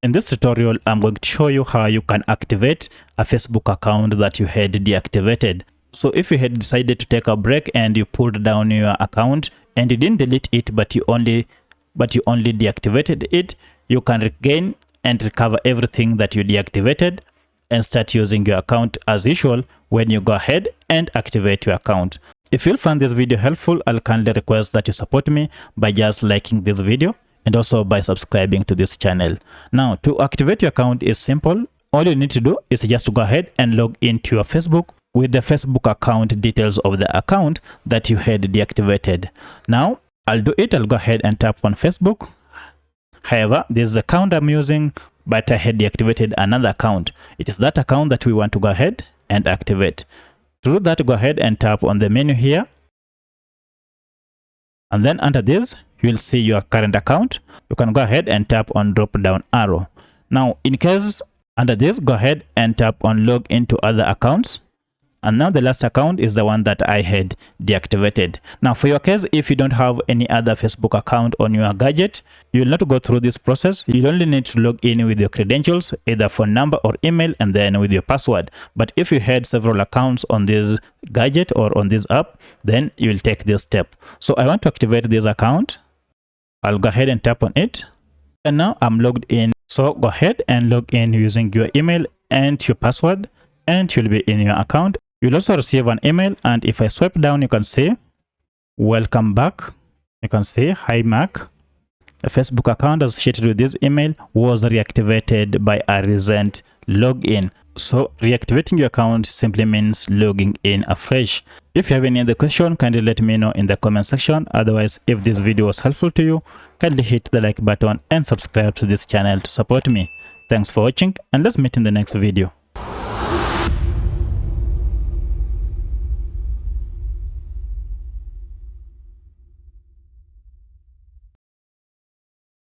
In this tutorial, I'm going to show you how you can activate a Facebook account that you had deactivated. So if you had decided to take a break and you pulled down your account and you didn't delete it, but you only deactivated it, you can regain and recover everything that you deactivated and start using your account as usual when you go ahead and activate your account. If you find this video helpful, I'll kindly request that you support me by just liking this video and also by subscribing to this channel. Now, to activate your account is simple. All you need to do is just to go ahead and log into your Facebook with the Facebook account details of the account that you had deactivated. Now, I'll do it. I'll go ahead and tap on Facebook. However, this is the account I'm using, but I had deactivated another account. It is that account that we want to go ahead and activate. To do that, go ahead and tap on the menu here. And then under this, you will see your current account. You can go ahead and tap on drop down arrow. Now, in case under this, go ahead and tap on log into other accounts. And now the last account is the one that I had deactivated. Now, for your case, if you don't have any other Facebook account on your gadget, you will not go through this process. You'll only need to log in with your credentials, either phone number or email, and then with your password. But if you had several accounts on this gadget or on this app, then you will take this step. So I want to activate this account. I'll go ahead and tap on it. And now I'm logged in. So go ahead and log in using your email and your password, and you'll be in your account. You'll also receive an email, and if I swipe down, you can see welcome back. You can see hi Mark. A Facebook account associated with this email was reactivated by a recent login. So reactivating your account simply means logging in afresh. If you have any other question, kindly let me know in the comment section. Otherwise, if this video was helpful to you, kindly hit the like button and subscribe to this channel to support me. Thanks for watching, and let's meet in the next video.